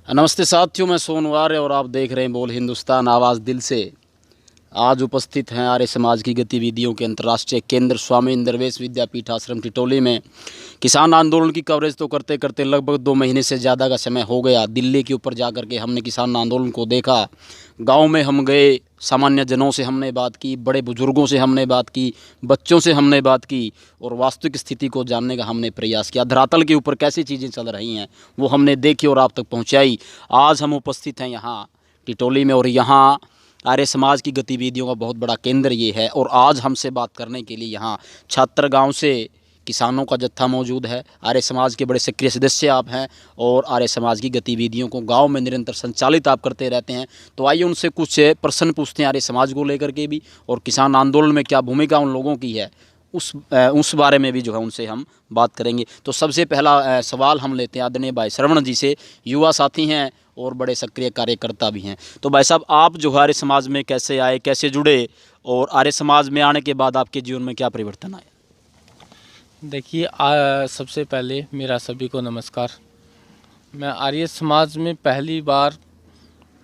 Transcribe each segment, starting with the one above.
नमस्ते साथियों, मैं सोनू आर्य और आप देख रहे हैं बोल हिंदुस्तान आवाज़ दिल से। आज उपस्थित हैं आर्य समाज की गतिविधियों के अंतर्राष्ट्रीय केंद्र स्वामी इंद्रवेश विद्यापीठ आश्रम टिटोली में। किसान आंदोलन की कवरेज तो करते करते लगभग 2 महीने से ज़्यादा का समय हो गया। दिल्ली के ऊपर जा कर के हमने किसान आंदोलन को देखा, गांव में हम गए, सामान्य जनों से हमने बात की, बड़े बुजुर्गों से हमने बात की, बच्चों से हमने बात की और वास्तविक स्थिति को जानने का हमने प्रयास किया। धरातल के ऊपर कैसी चीज़ें चल रही हैं वो हमने देखी और आप तक पहुँचाई। आज हम उपस्थित हैं यहाँ टिटोली में और यहाँ आर्य समाज की गतिविधियों का बहुत बड़ा केंद्र ये है। और आज हमसे बात करने के लिए यहाँ छात्र गांव से किसानों का जत्था मौजूद है। आर्य समाज के बड़े सक्रिय सदस्य आप हैं और आर्य समाज की गतिविधियों को गांव में निरंतर संचालित आप करते रहते हैं। तो आइए उनसे कुछ प्रश्न पूछते हैं आर्य समाज को लेकर के भी, और किसान आंदोलन में क्या भूमिका उन लोगों की है उस बारे में भी जो है उनसे हम बात करेंगे। तो सबसे पहला सवाल हम लेते हैं आदरणीय भाई श्रवण जी से। युवा साथी हैं और बड़े सक्रिय कार्यकर्ता भी हैं। तो भाई साहब, आप जो आर्य समाज में कैसे आए, कैसे जुड़े और आर्य समाज में आने के बाद आपके जीवन में क्या परिवर्तन आए? देखिए, सबसे पहले मेरा सभी को नमस्कार। मैं आर्य समाज में पहली बार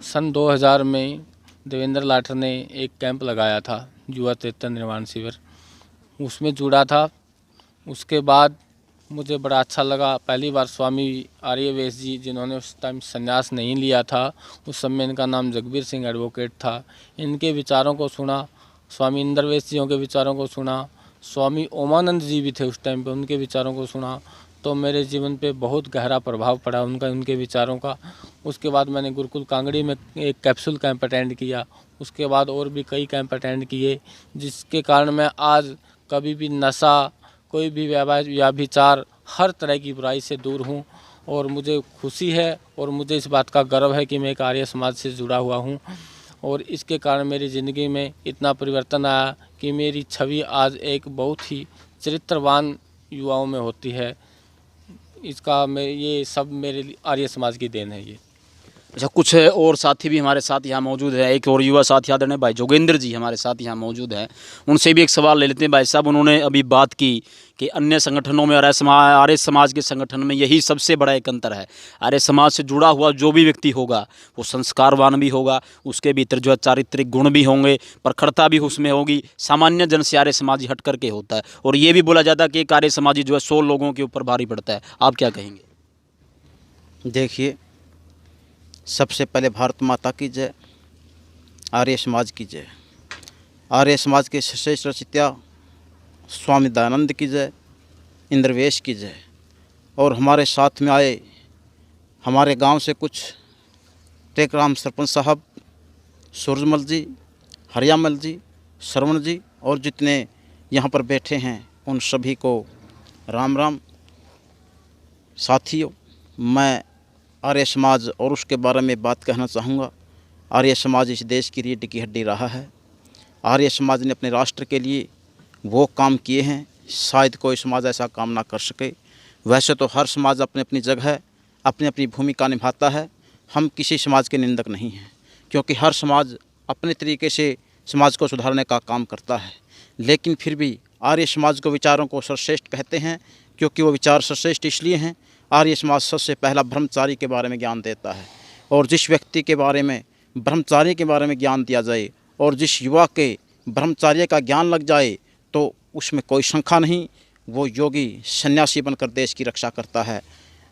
सन 2000 में देवेंद्र लाठर ने एक कैंप लगाया था, युवा चेतना निर्माण शिविर, उसमें जुड़ा था। उसके बाद मुझे बड़ा अच्छा लगा। पहली बार स्वामी आर्यवेश जी, जिन्होंने उस टाइम संन्यास नहीं लिया था, उस समय इनका नाम जगबीर सिंह एडवोकेट था, इनके विचारों को सुना। स्वामी इंद्रवेश जियों के विचारों को सुना। स्वामी ओमानंद जी भी थे उस टाइम पे, उनके विचारों को सुना। तो मेरे जीवन पे बहुत गहरा प्रभाव पड़ा उनके विचारों का। उसके बाद मैंने गुरुकुल कांगड़ी में एक कैप्सूल कैंप अटेंड किया। उसके बाद और भी कई कैंप अटेंड किए, जिसके कारण मैं आज कभी भी नशा, कोई भी व्यभिचार, हर तरह की बुराई से दूर हूँ। और मुझे खुशी है और मुझे इस बात का गर्व है कि मैं एक आर्य समाज से जुड़ा हुआ हूँ। और इसके कारण मेरी ज़िंदगी में इतना परिवर्तन आया कि मेरी छवि आज एक बहुत ही चरित्रवान युवाओं में होती है। ये सब मेरे आर्य समाज की देन है ये। अच्छा, कुछ और साथी भी हमारे साथ यहाँ मौजूद है। एक और युवा साथी आदरणीय भाई जोगेंद्र जी हमारे साथ यहाँ मौजूद हैं। उनसे भी एक सवाल ले लेते हैं। भाई साहब, उन्होंने अभी बात की कि अन्य संगठनों में आर्य समाज के संगठन में यही सबसे बड़ा एक अंतर है। आर्य समाज से जुड़ा हुआ जो भी व्यक्ति होगा वो संस्कारवान भी होगा, उसके भीतर जो है चारित्रिक गुण भी होंगे, प्रखरता भी उसमें होगी। सामान्य जन से आर्य समाजी हट करके होता है। और ये भी बोला जाता है कि एक आर्य समाजी जो है 100 लोगों के ऊपर भारी पड़ता है। आप क्या कहेंगे? देखिए, सबसे पहले भारत माता की जय, आर्य समाज की जय। आर्य समाज के श्रेष्ठ रचयिता स्वामी दयानंद की जय, इंद्रवेश की जय। और हमारे साथ में आए हमारे गांव से कुछ टेकराम सरपंच साहब, सूरजमल जी, हरियामल जी, श्रवण जी और जितने यहाँ पर बैठे हैं उन सभी को राम राम। साथियों, मैं आर्य समाज और उसके बारे में बात कहना चाहूँगा। आर्य समाज इस देश की रीढ़ की हड्डी रहा है। आर्य समाज ने अपने राष्ट्र के लिए वो काम किए हैं, शायद कोई समाज ऐसा काम ना कर सके। वैसे तो हर समाज अपनी अपनी जगह अपनी अपनी भूमिका निभाता है। हम किसी समाज के निंदक नहीं हैं, क्योंकि हर समाज अपने तरीके से समाज को सुधारने का काम करता है। लेकिन फिर भी आर्य समाज को विचारों को सर्वश्रेष्ठ कहते हैं, क्योंकि वो विचार सर्वश्रेष्ठ इसलिए हैं। आर्य समाज सबसे पहला ब्रह्मचारी के बारे में ज्ञान देता है। और जिस व्यक्ति के बारे में ब्रह्मचारी के बारे में ज्ञान दिया जाए और जिस युवा के ब्रह्मचार्य का ज्ञान लग जाए तो उसमें कोई शंका नहीं, वो योगी सन्यासी बनकर देश की रक्षा करता है।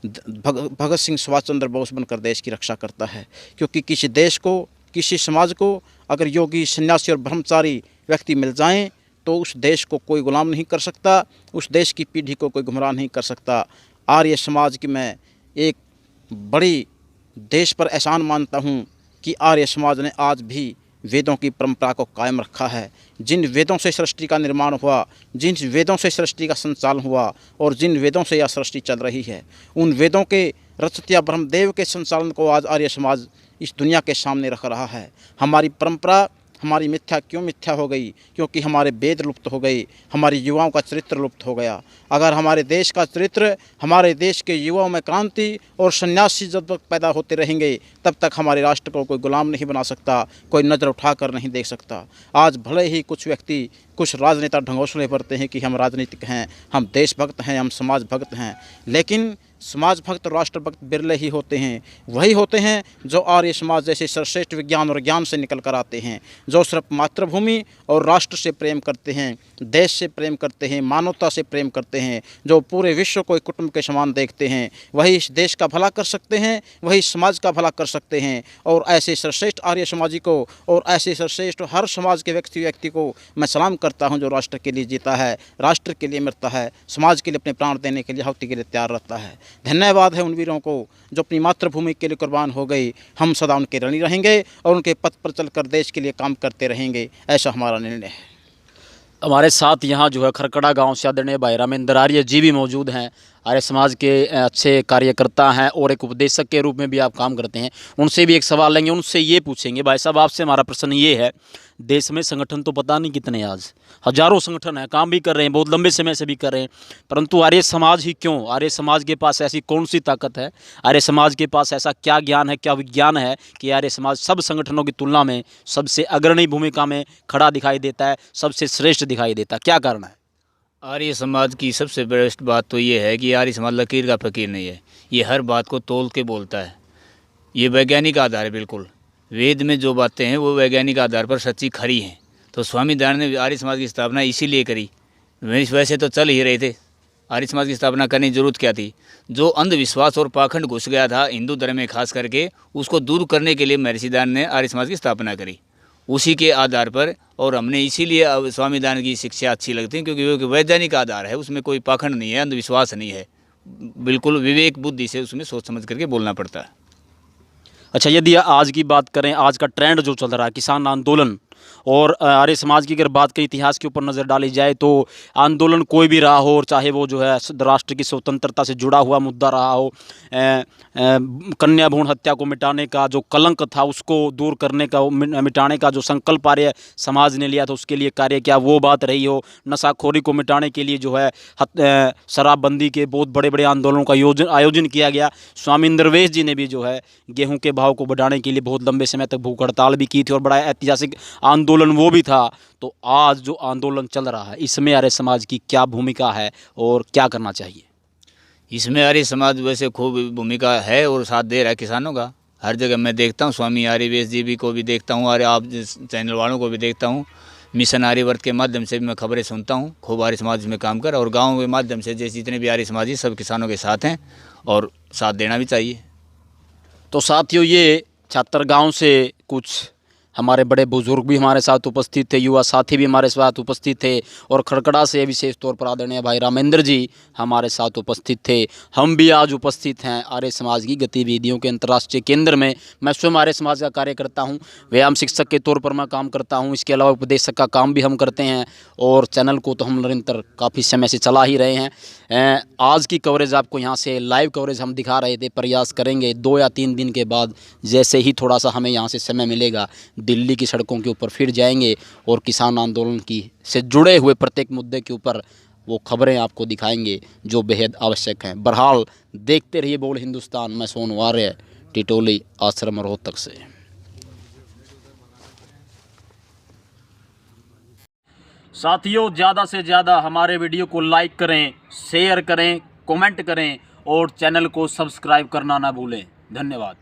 भगत सिंह, सुभाष चंद्र बोस बनकर देश की रक्षा करता है। क्योंकि किसी देश को, किसी समाज को अगर योगी, सन्यासी और ब्रह्मचारी व्यक्ति मिल जाएं तो उस देश को कोई गुलाम नहीं कर सकता, उस देश की पीढ़ी को कोई गुमराह नहीं कर सकता। आर्य समाज की मैं एक बड़ी देश पर एहसान मानता हूँ कि आर्य समाज ने आज भी वेदों की परंपरा को कायम रखा है। जिन वेदों से सृष्टि का निर्माण हुआ, जिन वेदों से सृष्टि का संचालन हुआ और जिन वेदों से यह सृष्टि चल रही है, उन वेदों के रचयिता ब्रह्मदेव के संचालन को आज आर्य समाज इस दुनिया के सामने रख रहा है। हमारी परंपरा हमारी मिथ्या क्यों मिथ्या हो गई? क्योंकि हमारे वेद लुप्त हो गए, हमारी युवाओं का चरित्र लुप्त हो गया। अगर हमारे देश का चरित्र, हमारे देश के युवाओं में क्रांति और सन्यासी जब तक पैदा होते रहेंगे तब तक हमारे राष्ट्र को कोई गुलाम नहीं बना सकता, कोई नज़र उठाकर नहीं देख सकता। आज भले ही कुछ व्यक्ति कुछ राजनेता ढंगोसले भरते हैं कि हम राजनीतिक हैं, हम देशभक्त हैं, हम समाज भक्त हैं, लेकिन समाज भक्त राष्ट्रभक्त बिरले ही होते हैं। वही होते हैं जो आर्य समाज जैसे सर्वश्रेष्ठ विज्ञान और ज्ञान से निकल कर आते हैं, जो सिर्फ मातृभूमि और राष्ट्र से प्रेम करते हैं, देश से प्रेम करते हैं, मानवता से प्रेम करते हैं, जो पूरे विश्व को एक कुटुंब के समान देखते हैं। वही इस देश का भला कर सकते हैं, वही समाज का भला कर सकते हैं। और ऐसे सर्वश्रेष्ठ आर्य समाजी को और ऐसे सर्वश्रेष्ठ हर समाज के व्यक्ति को मैं सलाम करता हूं, जो राष्ट्र के लिए जीता है, राष्ट्र के लिए मरता है, समाज के लिए अपने प्राण देने के लिए आहुति के लिए तैयार रहता है। धन्यवाद है उन वीरों को जो अपनी मातृभूमि के लिए कुर्बान हो गए। हम सदा उनके ऋणी रहेंगे और उनके पथ पर चलकर देश के लिए काम करते रहेंगे, ऐसा हमारा निर्णय है। हमारे साथ यहाँ जो है खरकड़ा गांव से आदरणीय भाई रामेंद्र आर्य जी भी मौजूद हैं। आर्य समाज के अच्छे कार्यकर्ता हैं और एक उपदेशक के रूप में भी आप काम करते हैं। उनसे भी एक सवाल लेंगे, उनसे ये पूछेंगे। भाई साहब, आपसे हमारा प्रश्न ये है, देश में संगठन तो पता नहीं कितने, आज हजारों संगठन हैं, काम भी कर रहे हैं, बहुत लंबे समय से भी कर रहे हैं, परंतु आर्य समाज ही क्यों? आर्य समाज के पास ऐसी कौन सी ताकत है? आर्य समाज के पास ऐसा क्या ज्ञान है, क्या विज्ञान है कि आर्य समाज सब संगठनों की तुलना में सबसे अग्रणी भूमिका में खड़ा दिखाई देता है, सबसे श्रेष्ठ दिखाई देता है? क्या कारण है? आर्य समाज की सबसे बेस्ट बात तो ये है कि आर्य समाज लकीर का फ़कीर नहीं है। ये हर बात को तोल के बोलता है। ये वैज्ञानिक आधार है, बिल्कुल वेद में जो बातें हैं वो वैज्ञानिक आधार पर सच्ची खरी हैं। तो स्वामी दयानंद ने आर्य समाज की स्थापना इसीलिए करी। वैसे तो चल ही रहे थे, आर्य समाज की स्थापना करने की जरूरत क्या थी? जो अंधविश्वास और पाखंड घुस गया था हिंदू धर्म में खास करके, उसको दूर करने के लिए महर्षि दयानंद ने आर्य समाज की स्थापना करी। उसी के आधार पर, और हमने इसीलिए अब स्वामी दयानंद की शिक्षा अच्छी लगती है क्योंकि वो वैज्ञानिक आधार है, उसमें कोई पाखंड नहीं है, अंधविश्वास नहीं है, बिल्कुल विवेक बुद्धि से उसमें सोच समझ करके बोलना पड़ता है। अच्छा, यदि आज की बात करें, आज का ट्रेंड जो चल रहा है किसान आंदोलन, और आर्य समाज की अगर बात करें, इतिहास के ऊपर नज़र डाली जाए तो आंदोलन कोई भी रहा हो, और चाहे वो जो है राष्ट्र की स्वतंत्रता से जुड़ा हुआ मुद्दा रहा हो, कन्या भ्रूण हत्या को मिटाने का जो कलंक था उसको दूर करने का, मिटाने का जो संकल्प आर्य समाज ने लिया था उसके लिए कार्य किया, वो बात रही हो, नशाखोरी को मिटाने के लिए जो है शराबबंदी के बहुत बड़े बड़े आंदोलनों का आयोजन किया गया। स्वामी इंद्रवेश जी ने भी जो है गेहूं के भाव को बढ़ाने के लिए बहुत लंबे समय तक भूख हड़ताल भी की थी और बड़ा ऐतिहासिक आंदोलन वो भी था। तो आज जो आंदोलन चल रहा है इसमें आर्य समाज की क्या भूमिका है और क्या करना चाहिए? इसमें आर्य समाज वैसे खूब भूमिका है और साथ दे रहा है किसानों का। हर जगह मैं देखता हूँ, स्वामी आर्यवेश जी भी को भी देखता हूँ और आप चैनल वालों को भी देखता हूँ। मिशन आर्यवर्त के माध्यम से भी मैं खबरें सुनता हूँ। खूब आर्य समाज में काम कर, और गाँव के माध्यम से जैसे जितने भी आर्य समाजी सब किसानों के साथ हैं और साथ देना भी चाहिए। तो साथियों, ये छात्र गांव से कुछ हमारे बड़े बुजुर्ग भी हमारे साथ उपस्थित थे, युवा साथी भी हमारे साथ उपस्थित थे, और खड़कड़ा से विशेष तौर पर आदरणीय भाई रामेंद्र जी हमारे साथ उपस्थित थे। हम भी आज उपस्थित हैं आर्य समाज की गतिविधियों के अंतर्राष्ट्रीय केंद्र में। मैं स्वयं आर्य समाज का कार्य करता हूं, व्यायाम शिक्षक के तौर पर मैं काम करता हूं, इसके अलावा उपदेशक का काम भी हम करते हैं, और चैनल को तो हम निरंतर काफ़ी समय से चला ही रहे हैं। आज की कवरेज आपको यहाँ से लाइव कवरेज हम दिखा रहे थे। प्रयास करेंगे 2 या 3 दिन के बाद, जैसे ही थोड़ा सा हमें यहाँ से समय मिलेगा, दिल्ली की सड़कों के ऊपर फिर जाएंगे और किसान आंदोलन की से जुड़े हुए प्रत्येक मुद्दे के ऊपर वो खबरें आपको दिखाएंगे जो बेहद आवश्यक हैं। बहरहाल देखते रहिए बोल हिंदुस्तान। मैं सोनू आर्य, टिटोली आश्रम रोहतक से। साथियों, ज़्यादा से ज़्यादा हमारे वीडियो को लाइक करें, शेयर करें, कमेंट करें और चैनल को सब्सक्राइब करना ना भूलें। धन्यवाद।